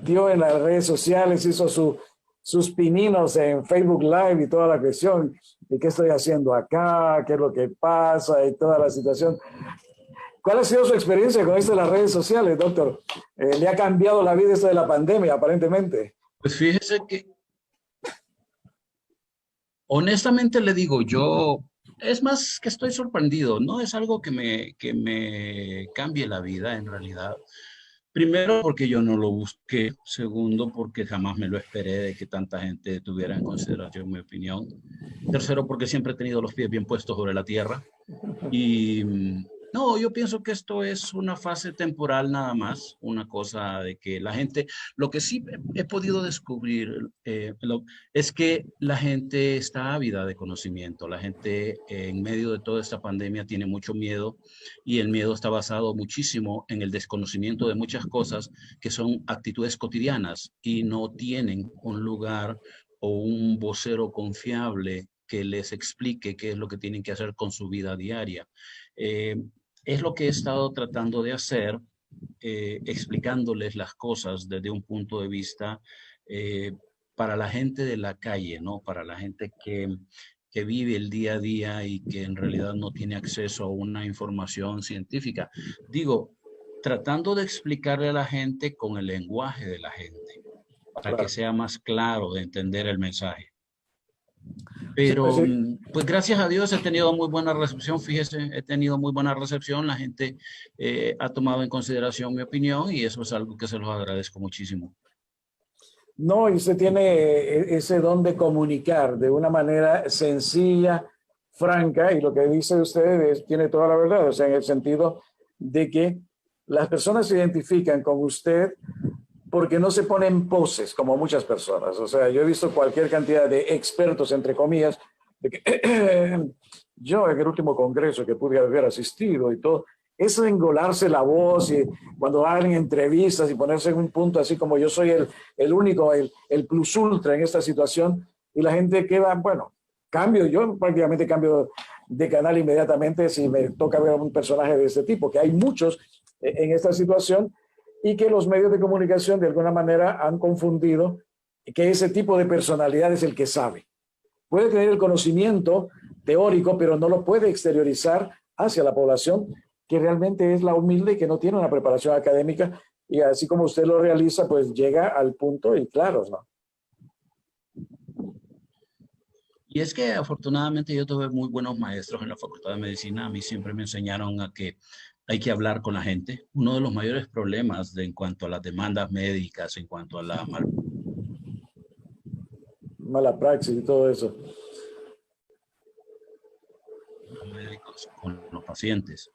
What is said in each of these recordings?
metió en las redes sociales, hizo sus pininos en Facebook Live y toda la cuestión. ¿Y qué estoy haciendo acá? ¿Qué es lo que pasa? Y toda la situación. ¿Cuál ha sido su experiencia con esto de las redes sociales, doctor? ¿Le ha cambiado la vida esto de la pandemia, aparentemente? Pues fíjese que, honestamente le digo, yo, es más que estoy sorprendido, no es algo que me cambie la vida en realidad. Primero, porque yo no lo busqué. Segundo, porque jamás me lo esperé de que tanta gente tuviera en consideración mi opinión. Tercero, porque siempre he tenido los pies bien puestos sobre la tierra. Y no, yo pienso que esto es una fase temporal nada más, una cosa de que la gente, lo que sí he podido descubrir es que la gente está ávida de conocimiento, la gente en medio de toda esta pandemia tiene mucho miedo y el miedo está basado muchísimo en el desconocimiento de muchas cosas que son actitudes cotidianas y no tienen un lugar o un vocero confiable que les explique qué es lo que tienen que hacer con su vida diaria. Eh, es lo que he estado tratando de hacer, explicándoles las cosas desde un punto de vista eh, para la gente de la calle, ¿no? Para la gente que vive el día a día y que en realidad no tiene acceso a una información científica. Digo, tratando de explicarle a la gente con el lenguaje de la gente, para que Claro. sea más claro de entender el mensaje. Sí, pues Pero, sí. pues gracias a Dios he tenido muy buena recepción, fíjese, he tenido muy buena recepción, la gente ha tomado en consideración mi opinión y eso es algo que se los agradezco muchísimo. No, y usted tiene ese don de comunicar de una manera sencilla, franca, y lo que dice usted tiene toda la verdad, o sea, en el sentido de que las personas se identifican con usted porque no se ponen poses como muchas personas. O sea, yo he visto cualquier cantidad de expertos, entre comillas, de que yo en el último congreso que pude haber asistido y todo, eso de engolarse la voz y cuando hagan entrevistas y ponerse en un punto así como yo soy el único, el plus ultra en esta situación, y la gente queda, bueno, cambio, yo prácticamente cambio de canal inmediatamente si me toca ver a un personaje de este tipo, que hay muchos en esta situación y que los medios de comunicación de alguna manera han confundido que ese tipo de personalidad es el que sabe. Puede tener el conocimiento teórico, pero no lo puede exteriorizar hacia la población que realmente es la humilde y que no tiene una preparación académica, y así como usted lo realiza, pues llega al punto y claro, ¿no? Y es que afortunadamente yo tuve muy buenos maestros en la Facultad de Medicina. A mí siempre me enseñaron a que hay que hablar con la gente. Uno de los mayores problemas en cuanto a las demandas médicas, en cuanto a la Mala praxis y todo eso. médicos con los pacientes,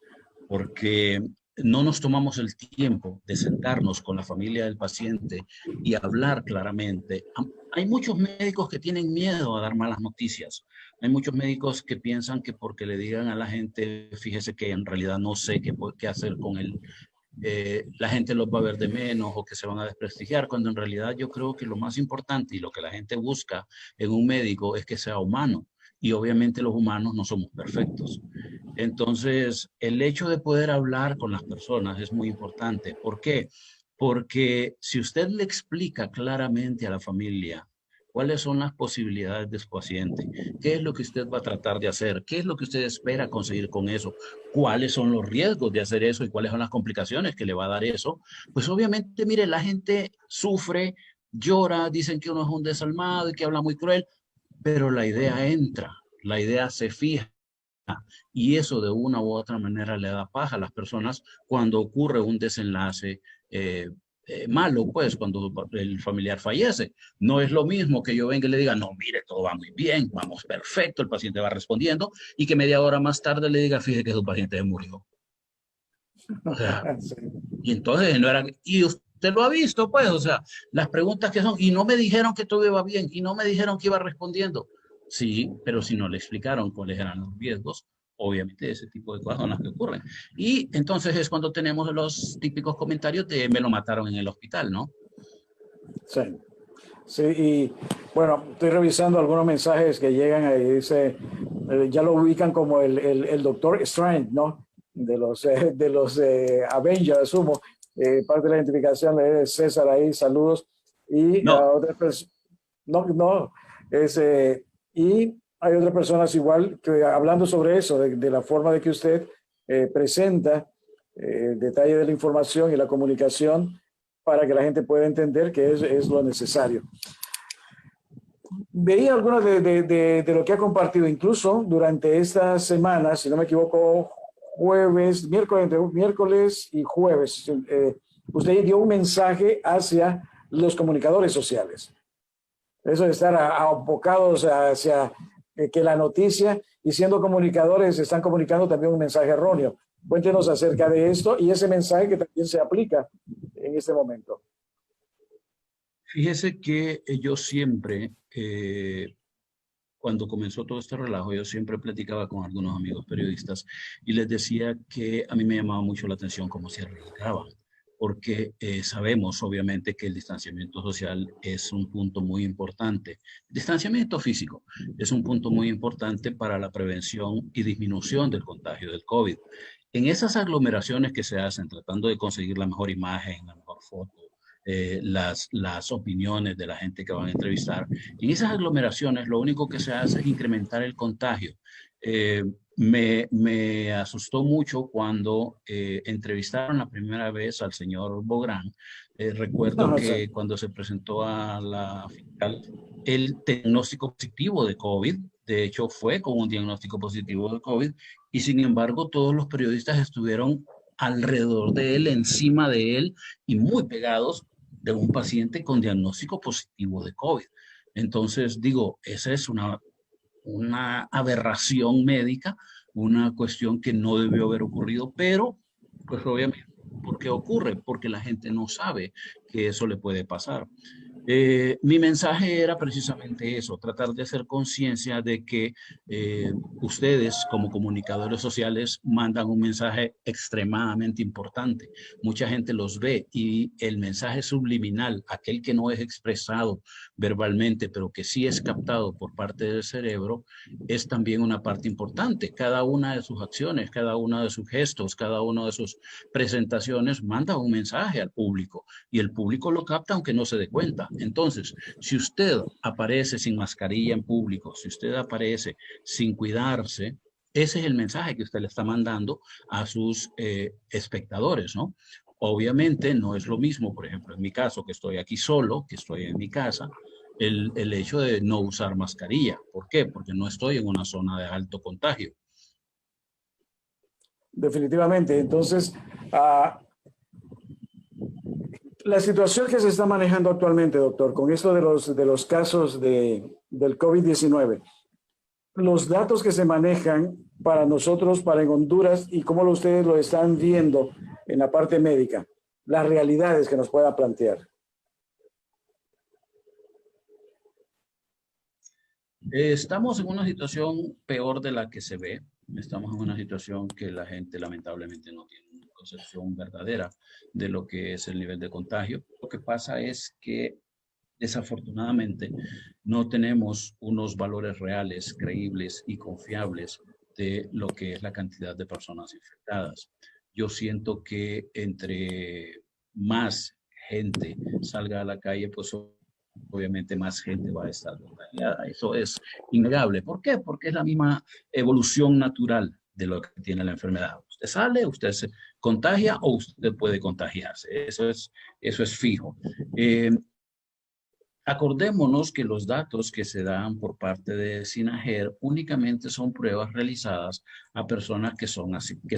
porque no nos tomamos el tiempo de sentarnos con la familia del paciente y hablar claramente. Hay muchos médicos que tienen miedo a dar malas noticias. Hay muchos médicos que piensan que porque le digan a la gente, fíjese que en realidad no sé qué hacer con él, la gente los va a ver de menos o que se van a desprestigiar, cuando en realidad yo creo que lo más importante y lo que la gente busca en un médico es que sea humano. Y obviamente los humanos no somos perfectos. Entonces, el hecho de poder hablar con las personas es muy importante. ¿Por qué? Porque si usted le explica claramente a la familia cuáles son las posibilidades de su paciente, qué es lo que usted va a tratar de hacer, qué es lo que usted espera conseguir con eso, cuáles son los riesgos de hacer eso y cuáles son las complicaciones que le va a dar eso, pues obviamente, mire, la gente sufre, llora, dicen que uno es un desalmado y que habla muy cruel, pero la idea entra, la idea se fija y eso de una u otra manera le da paz a las personas cuando ocurre un desenlace malo, pues cuando el familiar fallece. No es lo mismo que yo venga y le diga, no, mire, todo va muy bien, vamos perfecto, el paciente va respondiendo, y que media hora más tarde le diga, fíjese que su paciente murió. O sea, Sí. y entonces no era, y usted lo ha visto, pues, o sea, las preguntas que son, y no me dijeron que todo iba bien, y no me dijeron que iba respondiendo. Sí, pero si no le explicaron cuáles eran los riesgos, obviamente ese tipo de cosas son las que ocurren. Y entonces es cuando tenemos los típicos comentarios de me lo mataron en el hospital, ¿no? Sí. Sí, y bueno, estoy revisando algunos mensajes que llegan ahí, dice, ya lo ubican como el Doctor Strange, ¿no? De los Avengers, asumo. parte de la identificación de César ahí, saludos. Y No, otra persona, no, no, es, y hay otras personas igual que hablando sobre eso, de la forma de que usted presenta el detalle de la información y la comunicación para que la gente pueda entender que es lo necesario. Veía algunos de lo que ha compartido, incluso durante esta semana, si no me equivoco, jueves, miércoles, entre miércoles y jueves, usted dio un mensaje hacia los comunicadores sociales. Eso de estar abocados hacia que la noticia y siendo comunicadores están comunicando también un mensaje erróneo. Cuéntenos acerca de esto y ese mensaje que también se aplica en este momento. fíjese que yo siempre, cuando comenzó todo este relajo, yo siempre platicaba con algunos amigos periodistas y les decía que a mí me llamaba mucho la atención cómo se arriesgaban, porque sabemos obviamente que el distanciamiento social es un punto muy importante. El distanciamiento físico es un punto muy importante para la prevención y disminución del contagio del COVID. En esas aglomeraciones que se hacen tratando de conseguir la mejor imagen, la mejor foto, las opiniones de la gente que van a entrevistar. En esas aglomeraciones lo único que se hace es incrementar el contagio. Me asustó mucho cuando entrevistaron la primera vez al señor Bográn. Recuerdo No, o sea, que cuando se presentó a la fiscal, el diagnóstico positivo de COVID, de hecho fue con un diagnóstico positivo de COVID, y sin embargo todos los periodistas estuvieron alrededor de él, encima de él y muy pegados de un paciente con diagnóstico positivo de COVID. Entonces, digo, esa es una aberración médica, una cuestión que no debió haber ocurrido, pero pues obviamente, ¿por qué ocurre? Porque la gente no sabe que eso le puede pasar. Mi mensaje era precisamente eso, tratar de hacer conciencia de que ustedes como comunicadores sociales mandan un mensaje extremadamente importante. Mucha gente los ve y el mensaje subliminal, aquel que no es expresado verbalmente, pero que sí es captado por parte del cerebro, es también una parte importante. Cada una de sus acciones, cada uno de sus gestos, cada una de sus presentaciones manda un mensaje al público y el público lo capta aunque no se dé cuenta. Entonces, si usted aparece sin mascarilla en público, si usted aparece sin cuidarse, ese es el mensaje que usted le está mandando a sus espectadores, ¿no? Obviamente no es lo mismo, por ejemplo, en mi caso, que estoy aquí solo, que estoy en mi casa, el hecho de no usar mascarilla. ¿Por qué? Porque no estoy en una zona de alto contagio. definitivamente. Entonces, la situación que se está manejando actualmente, doctor, con esto de los casos del COVID-19, los datos que se manejan para nosotros, para en Honduras, y cómo ustedes lo están viendo en la parte médica, las realidades que nos pueda plantear. Estamos en una situación peor de la que se ve. Estamos en una situación que la gente lamentablemente no tiene una concepción verdadera de lo que es el nivel de contagio. Lo que pasa es que desafortunadamente no tenemos unos valores reales, creíbles y confiables de lo que es la cantidad de personas infectadas. Yo siento que entre más gente salga a la calle, pues obviamente más gente va a estar contagiada. Eso es innegable. ¿Por qué? Porque es la misma evolución natural de lo que tiene la enfermedad. Usted sale, usted se contagia o usted puede contagiarse. Eso es fijo. Acordémonos que los datos que se dan por parte de SINAGER únicamente son pruebas realizadas a personas que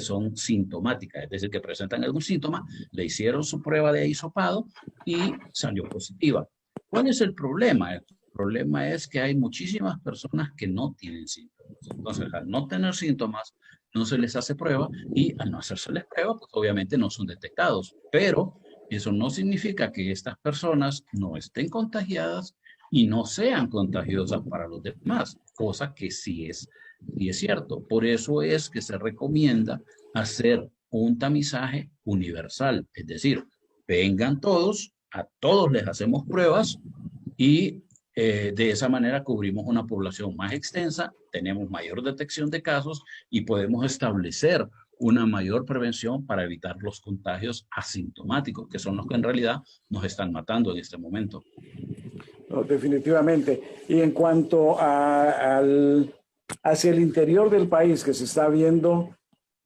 son sintomáticas, es decir, que presentan algún síntoma, le hicieron su prueba de hisopado y salió positiva. ¿Cuál es el problema? El problema es que hay muchísimas personas que no tienen síntomas. Entonces, al no tener síntomas, no se les hace prueba y al no hacérseles prueba, pues obviamente no son detectados. Pero eso no significa que estas personas no estén contagiadas y no sean contagiosas para los demás, cosa que sí es cierto. Por eso es que se recomienda hacer un tamizaje universal, es decir, vengan todos, a todos les hacemos pruebas y de esa manera cubrimos una población más extensa, tenemos mayor detección de casos y podemos establecer una mayor prevención para evitar los contagios asintomáticos, que son los que en realidad nos están matando en este momento. No, definitivamente. Y en cuanto hacia el interior del país, que se está viendo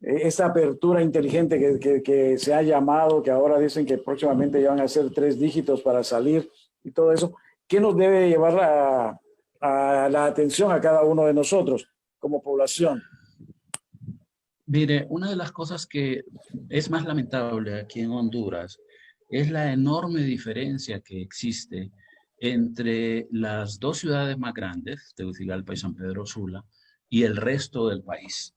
esta apertura inteligente que se ha llamado, que ahora dicen que próximamente ya van a ser 3 dígitos para salir y todo eso, ¿qué nos debe llevar a la atención a cada uno de nosotros como población? Mire, una de las cosas que es más lamentable aquí en Honduras es la enorme diferencia que existe entre las dos ciudades más grandes, Tegucigalpa y San Pedro Sula, y el resto del país.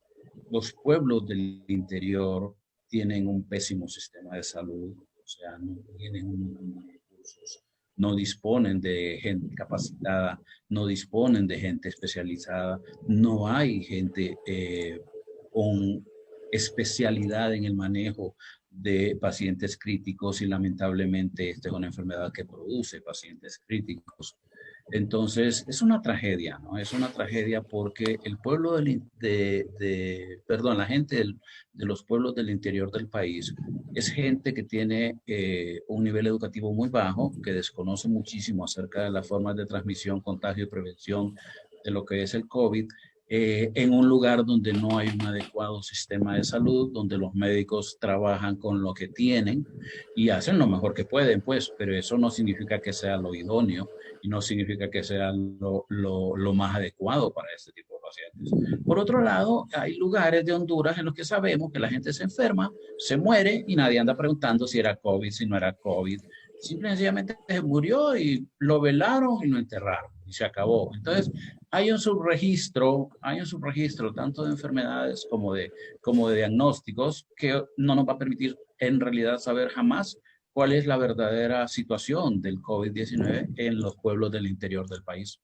Los pueblos del interior tienen un pésimo sistema de salud, o sea, no tienen unos recursos, no disponen de gente capacitada, no disponen de gente especializada, no hay gente con especialidad en el manejo de pacientes críticos y lamentablemente esta es una enfermedad que produce pacientes críticos. Entonces, es una tragedia, ¿no? Es una tragedia porque el pueblo la gente de los pueblos del interior del país es gente que tiene un nivel educativo muy bajo, que desconoce muchísimo acerca de las formas de transmisión, contagio y prevención de lo que es el COVID, en un lugar donde no hay un adecuado sistema de salud, donde los médicos trabajan con lo que tienen y hacen lo mejor que pueden, pues, pero eso no significa que sea lo idóneo y no significa que sea lo más adecuado para este tipo de pacientes. Por otro lado, hay lugares de Honduras en los que sabemos que la gente se enferma, se muere y nadie anda preguntando si era COVID, si no era COVID. Simple y sencillamente se murió y lo velaron y lo enterraron y se acabó. Entonces, hay un subregistro tanto de enfermedades como de diagnósticos que no nos va a permitir en realidad saber jamás cuál es la verdadera situación del COVID-19 en los pueblos del interior del país.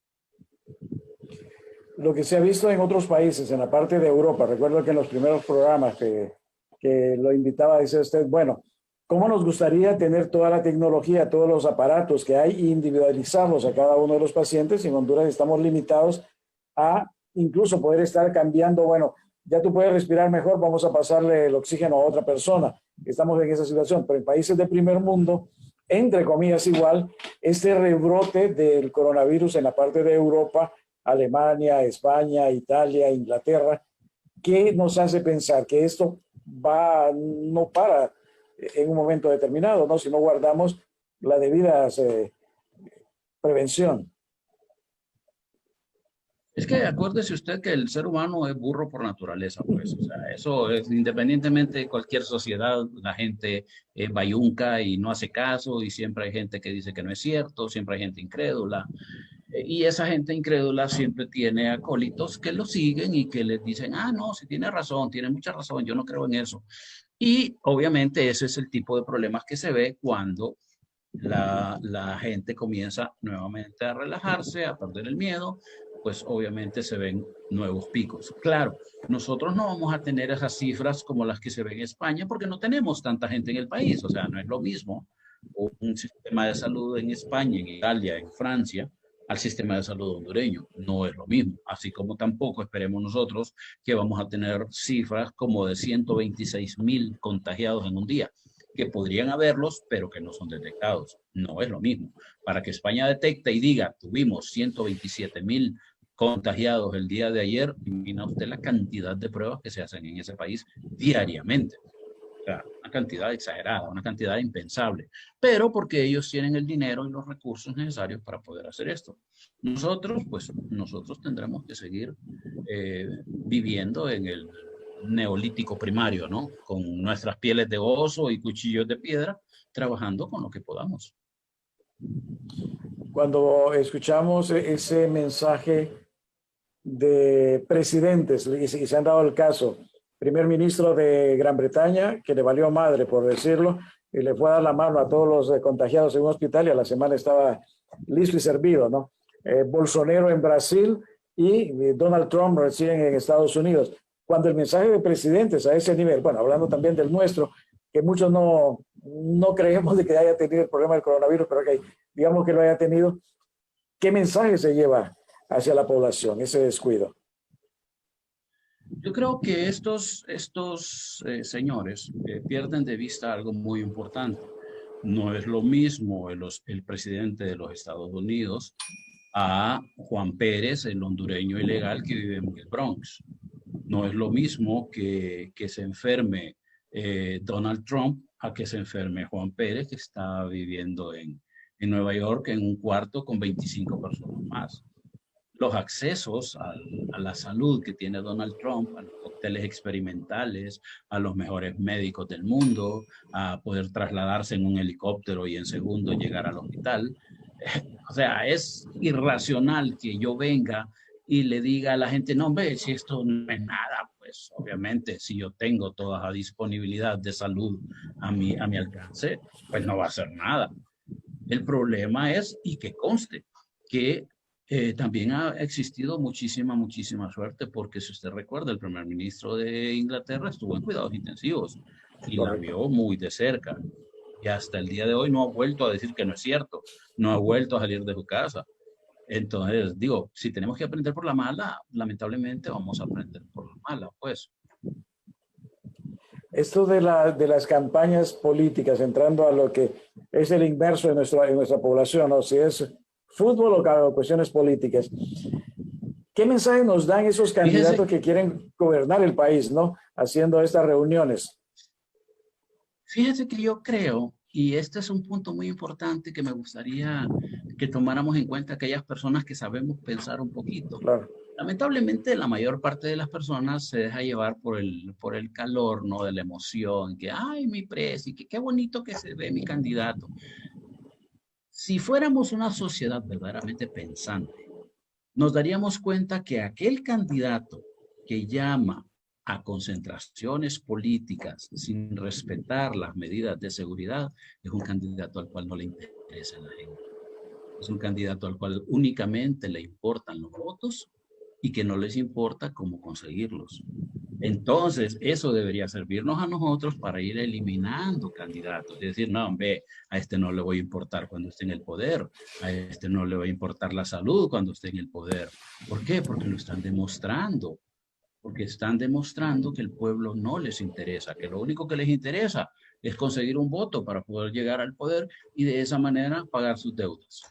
Lo que se ha visto en otros países, en la parte de Europa, recuerdo que en los primeros programas que lo invitaba a decir usted, bueno, ¿cómo nos gustaría tener toda la tecnología, todos los aparatos que hay, individualizarlos a cada uno de los pacientes? En Honduras estamos limitados a incluso poder estar cambiando, bueno, ya tú puedes respirar mejor, vamos a pasarle el oxígeno a otra persona. Estamos en esa situación, pero en países de primer mundo, entre comillas igual, este rebrote del coronavirus en la parte de Europa, Alemania, España, Italia, Inglaterra, ¿qué nos hace pensar que esto no para en un momento determinado, ¿no? Si no guardamos la debida prevención? Es que acuérdese usted que el ser humano es burro por naturaleza, pues, o sea, eso es independientemente de cualquier sociedad, la gente bayunca y no hace caso y siempre hay gente que dice que no es cierto, siempre hay gente incrédula. Y esa gente incrédula siempre tiene acólitos que lo siguen y que les dicen, ah, no, si tiene razón, tiene mucha razón, yo no creo en eso. Y obviamente ese es el tipo de problemas que se ve cuando la gente comienza nuevamente a relajarse, a perder el miedo, pues obviamente se ven nuevos picos. Claro, nosotros no vamos a tener esas cifras como las que se ven en España porque no tenemos tanta gente en el país, o sea, no es lo mismo un sistema de salud en España, en Italia, en Francia, al sistema de salud hondureño. No es lo mismo. Así como tampoco esperemos nosotros que vamos a tener cifras como de 126,000 contagiados en un día, que podrían haberlos, pero que no son detectados. No es lo mismo. Para que España detecte y diga, tuvimos 127,000 contagiados el día de ayer, imagina usted la cantidad de pruebas que se hacen en ese país diariamente. O sea, una cantidad exagerada, una cantidad impensable, pero porque ellos tienen el dinero y los recursos necesarios para poder hacer esto. Nosotros, pues, nosotros tendremos que seguir viviendo en el neolítico primario, ¿no? Con nuestras pieles de oso y cuchillos de piedra, trabajando con lo que podamos. Cuando escuchamos ese mensaje de presidentes, y se han dado el caso, primer ministro de Gran Bretaña, que le valió madre, por decirlo, y le fue a dar la mano a todos los contagiados en un hospital y a la semana estaba listo y servido, ¿no? Bolsonaro en Brasil y Donald Trump recién en Estados Unidos. Cuando el mensaje de presidentes a ese nivel, bueno, hablando también del nuestro, que muchos no creemos de que haya tenido el problema del coronavirus, pero que digamos que lo haya tenido, ¿qué mensaje se lleva hacia la población, ese descuido? Yo creo que estos señores pierden de vista algo muy importante. No es lo mismo el presidente de los Estados Unidos a Juan Pérez, el hondureño ilegal que vive en el Bronx. No es lo mismo que se enferme Donald Trump a que se enferme Juan Pérez, que está viviendo en Nueva York en un cuarto con 25 personas más. Los accesos a la salud que tiene Donald Trump, a los cócteles experimentales, a los mejores médicos del mundo, a poder trasladarse en un helicóptero y en segundo llegar al hospital. O sea, es irracional que yo venga y le diga a la gente, no, hombre, si esto no es nada, pues obviamente si yo tengo toda la disponibilidad de salud a mi alcance, pues no va a ser nada. El problema es, y que conste, que también ha existido muchísima suerte, porque si usted recuerda, el primer ministro de Inglaterra estuvo en cuidados intensivos y la Correcto. vio muy de cerca. Y hasta el día de hoy no ha vuelto a decir que no es cierto, no ha vuelto a salir de su casa. Entonces, digo, si tenemos que aprender por la mala, lamentablemente vamos a aprender por la mala, pues. Esto de las campañas políticas, entrando a lo que es el inverso en nuestra población, o si es fútbol o cuestiones políticas. ¿Qué mensaje nos dan esos candidatos que quieren gobernar el país, ¿no? Haciendo estas reuniones. Fíjese que yo creo, y este es un punto muy importante que me gustaría que tomáramos en cuenta aquellas personas que sabemos pensar un poquito. Claro. Lamentablemente, la mayor parte de las personas se deja llevar por el calor, ¿no? De la emoción, que, ay, mi presi, que qué bonito que se ve mi candidato. Si fuéramos una sociedad verdaderamente pensante, nos daríamos cuenta que aquel candidato que llama a concentraciones políticas sin respetar las medidas de seguridad es un candidato al cual no le interesa la gente. Es un candidato al cual únicamente le importan los votos y que no les importa cómo conseguirlos. Entonces, eso debería servirnos a nosotros para ir eliminando candidatos. Es decir, no, hombre, a este no le voy a importar cuando esté en el poder, a este no le va a importar la salud cuando esté en el poder. ¿Por qué? Porque lo están demostrando. Porque están demostrando que el pueblo no les interesa, que lo único que les interesa es conseguir un voto para poder llegar al poder y de esa manera pagar sus deudas.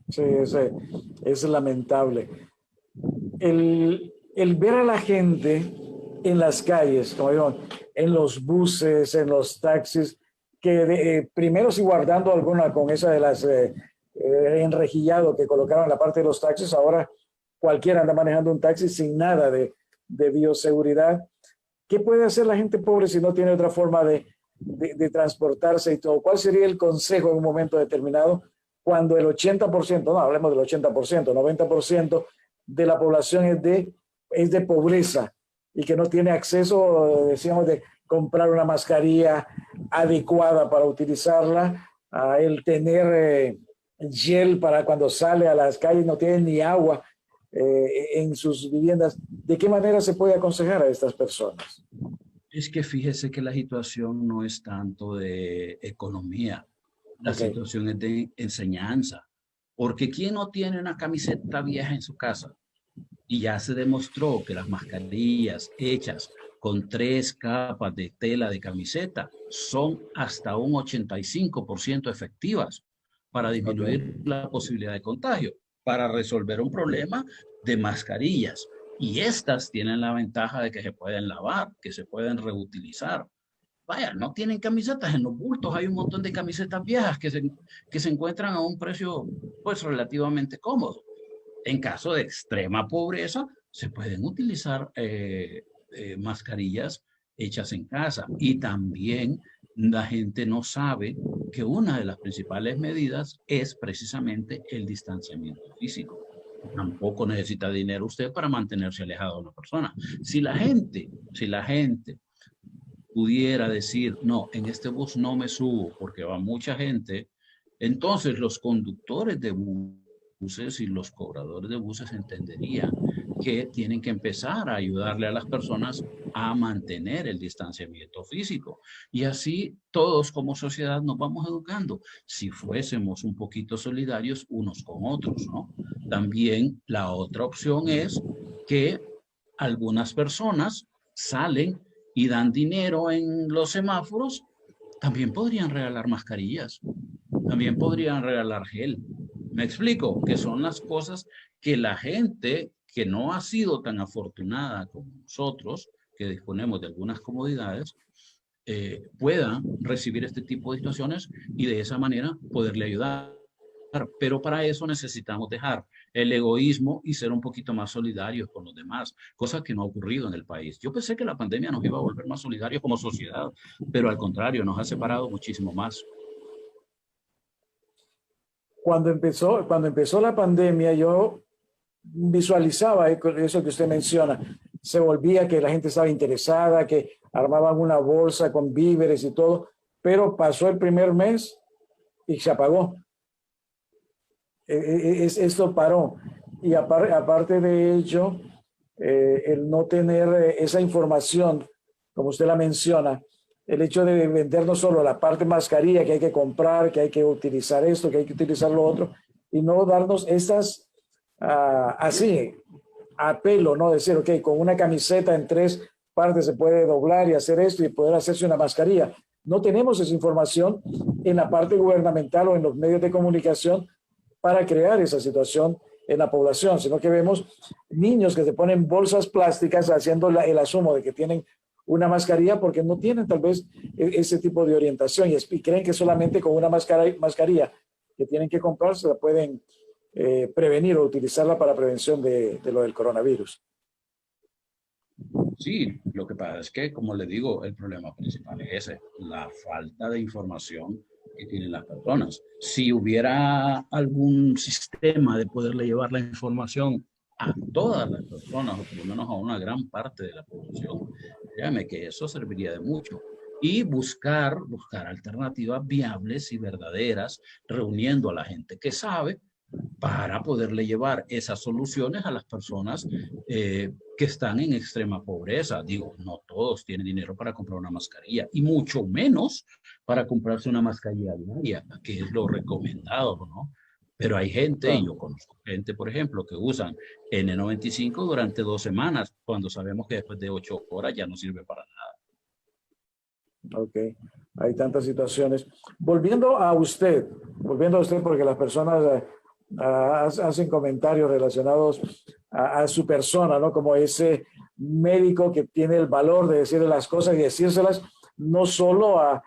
Sí, es lamentable. El ver a la gente en las calles, como digo, en los buses, en los taxis, que primero sí guardando alguna con esa de las enrejillado que colocaron en la parte de los taxis, ahora cualquiera anda manejando un taxi sin nada de bioseguridad. ¿Qué puede hacer la gente pobre si no tiene otra forma de transportarse y todo? ¿Cuál sería el consejo en un momento determinado cuando el 80%, no hablemos del 80%, 90% de la población es de pobreza y que no tiene acceso, decíamos, de comprar una mascarilla adecuada para utilizarla, a el tener gel para cuando sale a las calles, no tiene ni agua en sus viviendas? ¿De qué manera se puede aconsejar a estas personas? Es que fíjese que la situación no es tanto de economía, la Okay. situación es de enseñanza. Porque ¿quién no tiene una camiseta vieja en su casa? Y ya se demostró que las mascarillas hechas con 3 capas de tela de camiseta son hasta un 85% efectivas para Okay. disminuir la posibilidad de contagio, para resolver un problema de mascarillas. Y estas tienen la ventaja de que se pueden lavar, que se pueden reutilizar. Vaya, no tienen camisetas en los bultos, hay un montón de camisetas viejas que se encuentran a un precio pues relativamente cómodo. En caso de extrema pobreza, se pueden utilizar mascarillas hechas en casa. Y también la gente no sabe que una de las principales medidas es precisamente el distanciamiento físico. Tampoco necesita dinero usted para mantenerse alejado de una persona. Si la gente pudiera decir, no, en este bus no me subo porque va mucha gente, entonces los conductores de buses y los cobradores de buses entenderían que tienen que empezar a ayudarle a las personas a mantener el distanciamiento físico. Y así todos como sociedad nos vamos educando. Si fuésemos un poquito solidarios unos con otros, ¿no? También la otra opción es que algunas personas salen y dan dinero en los semáforos, también podrían regalar mascarillas, también podrían regalar gel. Me explico, que son las cosas que la gente que no ha sido tan afortunada como nosotros, que disponemos de algunas comodidades, puedan recibir este tipo de situaciones y de esa manera poderle ayudar. Pero para eso necesitamos dejar el egoísmo y ser un poquito más solidarios con los demás, cosa que no ha ocurrido en el país. Yo pensé que la pandemia nos iba a volver más solidarios como sociedad, pero al contrario, nos ha separado muchísimo más. Cuando empezó la pandemia, yo visualizaba eso que usted menciona. Se volvía que la gente estaba interesada, que armaban una bolsa con víveres y todo, pero pasó el primer mes y se apagó. Esto paró. Y aparte de ello, el no tener esa información, como usted la menciona, el hecho de vender no solo la parte mascarilla que hay que comprar, que hay que utilizar esto, que hay que utilizar lo otro, y no darnos estas así, a pelo, ¿no? Decir, ok, con una camiseta en 3 partes se puede doblar y hacer esto y poder hacerse una mascarilla. No tenemos esa información en la parte gubernamental o en los medios de comunicación para crear esa situación en la población, sino que vemos niños que se ponen bolsas plásticas haciendo el asumo de que tienen una mascarilla porque no tienen tal vez ese tipo de orientación y creen que solamente con una mascarilla que tienen que comprar se la pueden prevenir o utilizarla para prevención de lo del coronavirus. Sí, lo que pasa es que, como le digo, el problema principal es ese, la falta de información que tienen las personas. Si hubiera algún sistema de poderle llevar la información a todas las personas, o por lo menos a una gran parte de la población, créame que eso serviría de mucho. Y buscar alternativas viables y verdaderas, reuniendo a la gente que sabe para poderle llevar esas soluciones a las personas que están en extrema pobreza. Digo, no todos tienen dinero para comprar una mascarilla y mucho menos para comprarse una mascarilla diaria, que es lo recomendado, ¿no? Pero hay gente, y yo conozco gente, por ejemplo, que usan N95 durante 2 semanas, cuando sabemos que después de 8 horas ya no sirve para nada. Ok, hay tantas situaciones. Volviendo a usted porque las personas hacen comentarios relacionados a su persona, ¿no? Como ese médico que tiene el valor de decirle las cosas y decírselas no solo a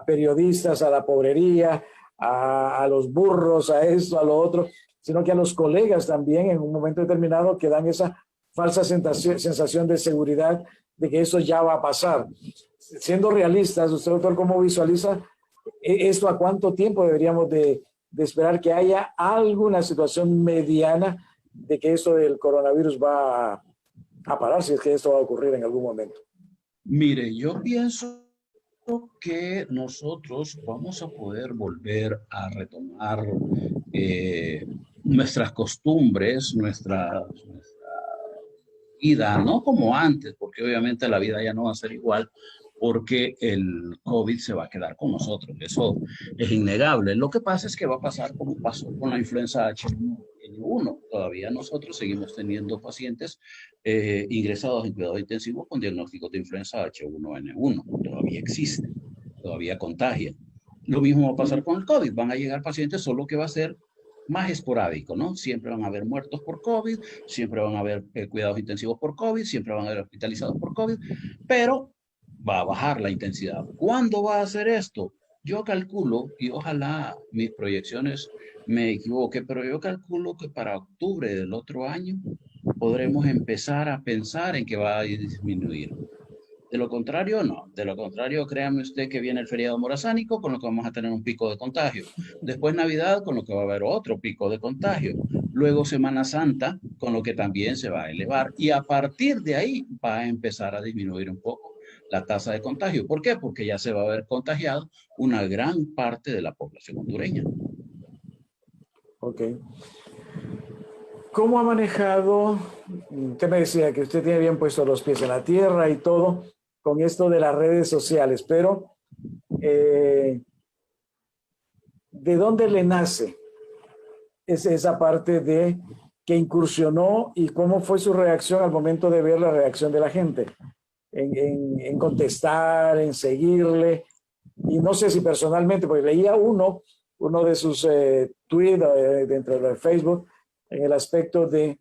periodistas, a la pobrería, a los burros, a esto, a lo otro, sino que a los colegas también en un momento determinado que dan esa falsa sensación de seguridad de que eso ya va a pasar. Siendo realistas, usted, doctor, ¿cómo visualiza esto? ¿A cuánto tiempo deberíamos de esperar que haya alguna situación mediana de que esto del coronavirus va a parar, si es que esto va a ocurrir en algún momento? Mire, yo pienso que nosotros vamos a poder volver a retomar nuestras costumbres, nuestra vida, no como antes, porque obviamente la vida ya no va a ser igual, porque el COVID se va a quedar con nosotros. Eso es innegable. Lo que pasa es que va a pasar como pasó con la influenza H1N1. Todavía nosotros seguimos teniendo pacientes ingresados en cuidados intensivos con diagnósticos de influenza H1N1. Todavía existe, todavía contagia. Lo mismo va a pasar con el COVID. Van a llegar pacientes, solo que va a ser más esporádico, ¿no? Siempre van a haber muertos por COVID, siempre van a haber cuidados intensivos por COVID, siempre van a haber hospitalizados por COVID, pero va a bajar la intensidad. ¿Cuándo va a hacer esto? Yo calculo, y ojalá mis proyecciones me equivoque, pero yo calculo que para octubre del otro año podremos empezar a pensar en que va a disminuir. De lo contrario, no. De lo contrario, créame usted que viene el feriado morazánico, con lo que vamos a tener un pico de contagio. Después Navidad, con lo que va a haber otro pico de contagio. Luego Semana Santa, con lo que también se va a elevar. Y a partir de ahí va a empezar a disminuir un poco la tasa de contagio. ¿Por qué? Porque ya se va a haber contagiado una gran parte de la población hondureña. Ok. ¿Cómo ha manejado? Usted me decía que usted tiene bien puestos los pies en la tierra y todo con esto de las redes sociales, pero ¿de dónde le nace esa parte de que incursionó y cómo fue su reacción al momento de ver la reacción de la gente en contestar, en seguirle. Y no sé si personalmente, porque leía uno de sus tweets dentro de Facebook en el aspecto de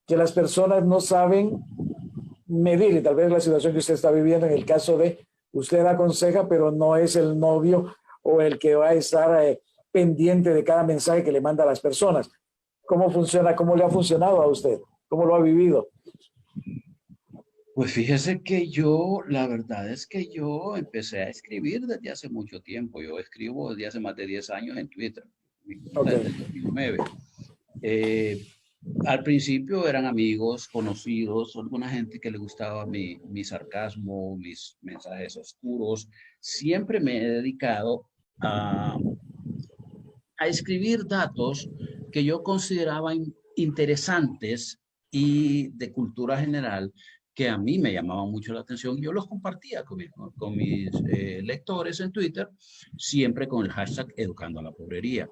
que las personas no saben medir, y tal vez la situación que usted está viviendo en el caso de usted aconseja, pero no es el novio o el que va a estar pendiente de cada mensaje que le manda a las personas. ¿Cómo funciona? ¿Cómo le ha funcionado a usted? ¿Cómo lo ha vivido? Pues fíjese que yo, la verdad es que yo empecé a escribir desde hace mucho tiempo. Yo escribo desde hace más de 10 años en Twitter. Mi cuenta Okay. desde el 2009. Eh, Al principio eran amigos, conocidos, alguna gente que le gustaba mi sarcasmo, mis mensajes oscuros. Siempre me he dedicado a escribir datos que yo consideraba interesantes y de cultura general que a mí me llamaban mucho la atención. Yo los compartía con mis lectores en Twitter, siempre con el hashtag Educando a la Pobrería.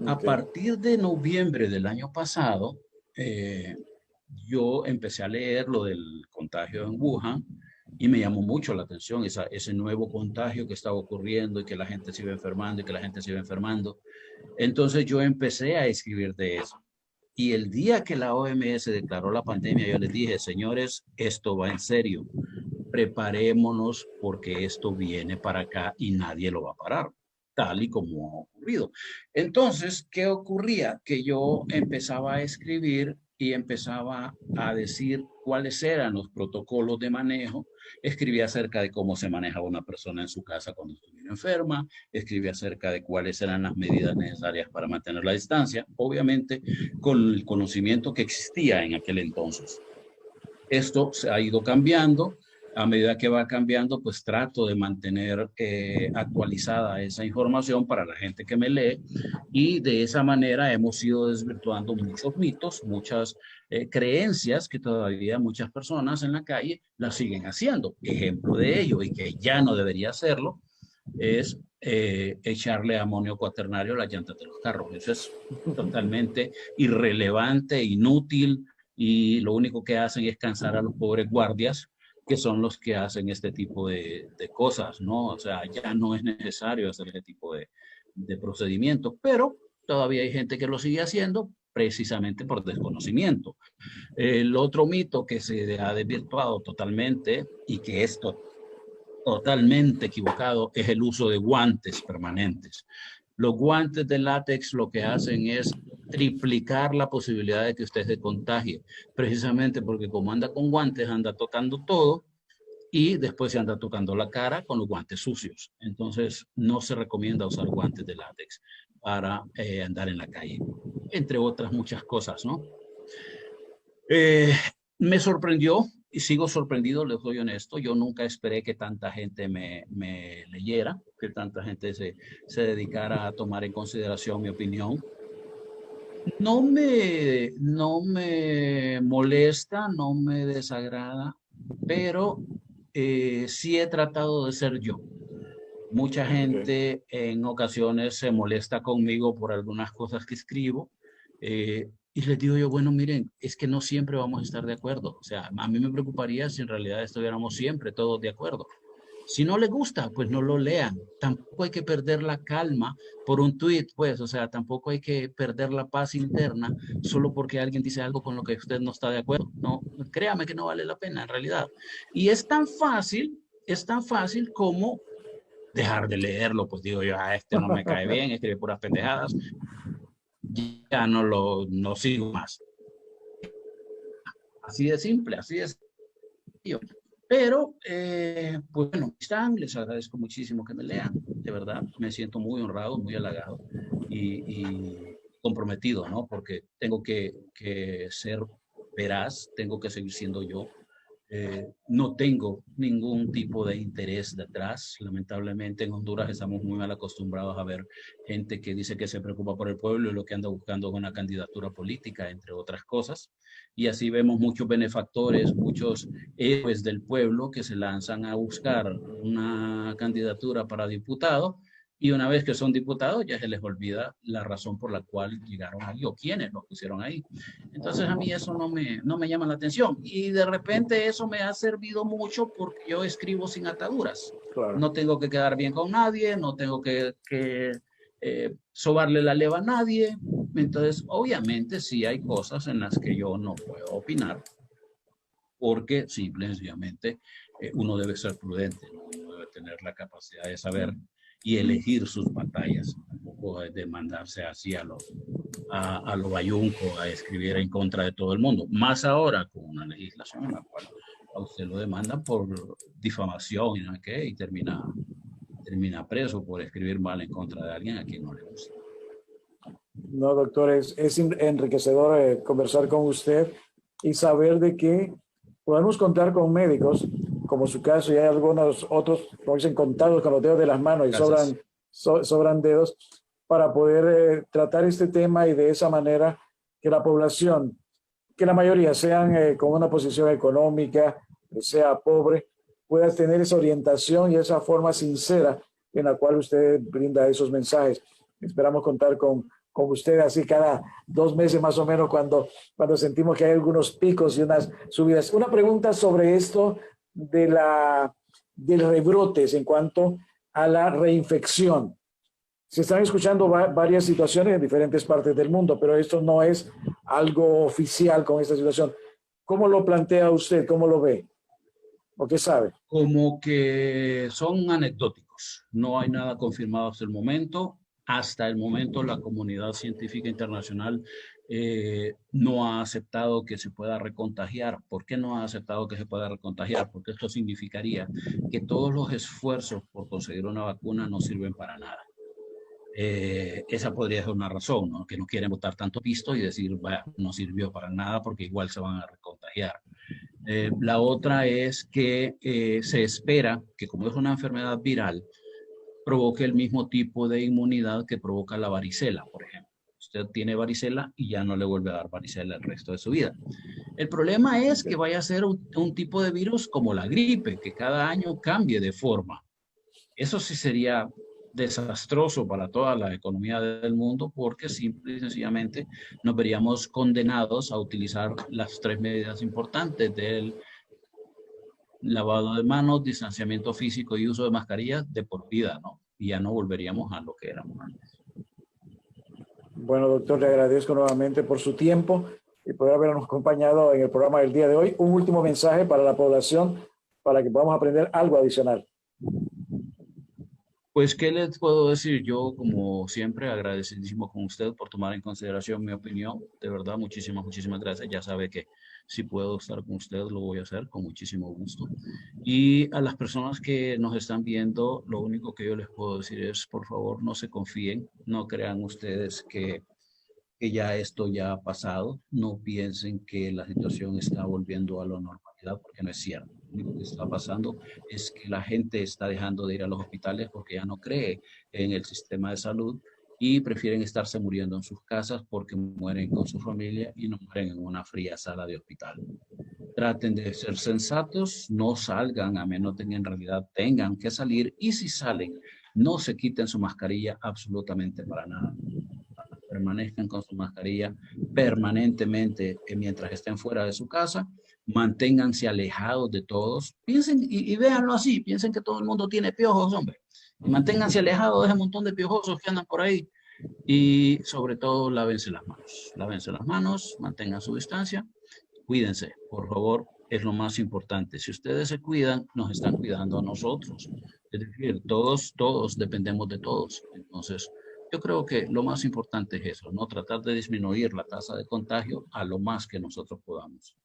A Okay. partir de noviembre del año pasado, eh, yo empecé a leer lo del contagio en Wuhan y me llamó mucho la atención ese nuevo contagio que estaba ocurriendo y que la gente se iba enfermando y que la gente se iba enfermando. Entonces yo empecé a escribir de eso. Y el día que la OMS declaró la pandemia, yo les dije, señores, esto va en serio. Preparémonos porque esto viene para acá y nadie lo va a parar, tal y como ha ocurrido. Entonces, ¿qué ocurría? Que yo empezaba a escribir y empezaba a decir cuáles eran los protocolos de manejo. Escribía acerca de cómo se manejaba una persona en su casa cuando estuviera enferma, escribí acerca de cuáles eran las medidas necesarias para mantener la distancia, obviamente con el conocimiento que existía en aquel entonces. Esto se ha ido cambiando. A medida que va cambiando, pues trato de mantener actualizada esa información para la gente que me lee y de esa manera hemos ido desvirtuando muchos mitos, muchas creencias que todavía muchas personas en la calle las siguen haciendo. Ejemplo de ello y que ya no debería hacerlo es echarle amonio cuaternario a las llantas de los carros. Eso es totalmente irrelevante, inútil y lo único que hacen es cansar a los pobres guardias que son los que hacen este tipo de cosas, ¿no? O sea, ya no es necesario hacer este tipo de procedimientos, pero todavía hay gente que lo sigue haciendo precisamente por desconocimiento. El otro mito que se ha desvirtuado totalmente y que esto totalmente equivocado es el uso de guantes permanentes. Los guantes de látex lo que hacen es triplicar la posibilidad de que usted se contagie, precisamente porque como anda con guantes, anda tocando todo y después se anda tocando la cara con los guantes sucios. Entonces, no se recomienda usar guantes de látex para andar en la calle, entre otras muchas cosas, ¿no? Eh, Me sorprendió y sigo sorprendido, les soy honesto. Yo nunca esperé que tanta gente me leyera, que tanta gente se dedicara a tomar en consideración mi opinión. No me molesta, no me desagrada, pero sí he tratado de ser yo. Mucha Okay. gente en ocasiones se molesta conmigo por algunas cosas que escribo y les digo yo, bueno, miren, es que no siempre vamos a estar de acuerdo. O sea, a mí me preocuparía si en realidad estuviéramos siempre todos de acuerdo. Si no les gusta, pues no lo lean. Tampoco hay que perder la calma por un tweet, pues, o sea, tampoco hay que perder la paz interna solo porque alguien dice algo con lo que usted no está de acuerdo. No, créame que no vale la pena en realidad. Y es tan fácil como dejar de leerlo, pues digo yo, a este no me cae bien, escribe puras pendejadas, ya no sigo más. Así de simple, así de sencillo. Pero, pues bueno, están, les agradezco muchísimo que me lean, de verdad, me siento muy honrado, muy halagado y comprometido, ¿no? Porque tengo que ser veraz, tengo que seguir siendo yo, no tengo ningún tipo de interés detrás. Lamentablemente en Honduras estamos muy mal acostumbrados a ver gente que dice que se preocupa por el pueblo y lo que anda buscando es una candidatura política, entre otras cosas. Y así vemos muchos benefactores, muchos héroes del pueblo que se lanzan a buscar una candidatura para diputado Y una vez que son diputados, ya se les olvida la razón por la cual llegaron ahí o quiénes los pusieron ahí. Entonces a mí eso no me llama la atención. Y de repente eso me ha servido mucho porque yo escribo sin ataduras. Claro. No tengo que quedar bien con nadie, no tengo que sobarle la leva a nadie. Entonces, obviamente, sí hay cosas en las que yo no puedo opinar porque simplemente uno debe ser prudente, ¿no? Uno debe tener la capacidad de saber y elegir sus batallas, tampoco de mandarse así a lo bayunco, a escribir en contra de todo el mundo, más ahora con una legislación en la cual a usted lo demandan por difamación y termina preso por escribir mal en contra de alguien a quien no le gusta. No, doctor, es enriquecedor conversar con usted y saber de que podemos contar con médicos, como su caso, y hay algunos otros, como dicen, contados con los dedos de las manos y sobran dedos, para poder tratar este tema y de esa manera que la población, que la mayoría sean con una posición económica, sea pobre, pueda tener esa orientación y esa forma sincera en la cual usted brinda esos mensajes. Esperamos contar con usted así cada 2 meses más o menos cuando sentimos que hay algunos picos y unas subidas. Una pregunta sobre esto del rebrotes en cuanto a la reinfección. Se están escuchando varias situaciones en diferentes partes del mundo, pero esto no es algo oficial con esta situación. ¿Cómo lo plantea usted? ¿Cómo lo ve? ¿O qué sabe? Como que son anecdóticos. No hay nada confirmado hasta el momento. Hasta el momento la comunidad científica internacional no ha aceptado que se pueda recontagiar. ¿Por qué no ha aceptado que se pueda recontagiar? Porque esto significaría que todos los esfuerzos por conseguir una vacuna no sirven para nada. Esa podría ser una razón, ¿no? Que no quieren botar tanto pisto y decir, vaya, no sirvió para nada porque igual se van a recontagiar. La otra es que se espera que como es una enfermedad viral, provoque el mismo tipo de inmunidad que provoca la varicela, por ejemplo. Usted tiene varicela y ya no le vuelve a dar varicela el resto de su vida. El problema es que vaya a ser un tipo de virus como la gripe, que cada año cambie de forma. Eso sí sería desastroso para toda la economía del mundo porque simple y sencillamente nos veríamos condenados a utilizar las 3 medidas importantes del lavado de manos, distanciamiento físico y uso de mascarillas de por vida, ¿no? Y ya no volveríamos a lo que éramos antes. Bueno, doctor, le agradezco nuevamente por su tiempo y por habernos acompañado en el programa del día de hoy. Un último mensaje para la población para que podamos aprender algo adicional. Pues, ¿qué les puedo decir? Yo, como siempre, agradecidísimo con usted por tomar en consideración mi opinión. De verdad, muchísimas gracias. Ya sabe que si puedo estar con usted, lo voy a hacer con muchísimo gusto. Y a las personas que nos están viendo, lo único que yo les puedo decir es, por favor, no se confíen, no crean ustedes que ya esto ya ha pasado, no piensen que la situación está volviendo a la normalidad, porque no es cierto. Lo único que está pasando es que la gente está dejando de ir a los hospitales porque ya no cree en el sistema de salud y prefieren estarse muriendo en sus casas porque mueren con su familia y no mueren en una fría sala de hospital. Traten de ser sensatos, no salgan a menos de que en realidad tengan que salir y si salen, no se quiten su mascarilla absolutamente para nada. Permanezcan con su mascarilla permanentemente mientras estén fuera de su casa, manténganse alejados de todos, piensen y véanlo así, piensen que todo el mundo tiene piojos, hombre, y manténganse alejados de ese montón de piojosos que andan por ahí y sobre todo lávense las manos, mantengan su distancia, cuídense, por favor, es lo más importante. Si ustedes se cuidan, nos están cuidando a nosotros. Es decir, todos dependemos de todos. Entonces, yo creo que lo más importante es eso, ¿no? Tratar de disminuir la tasa de contagio a lo más que nosotros podamos.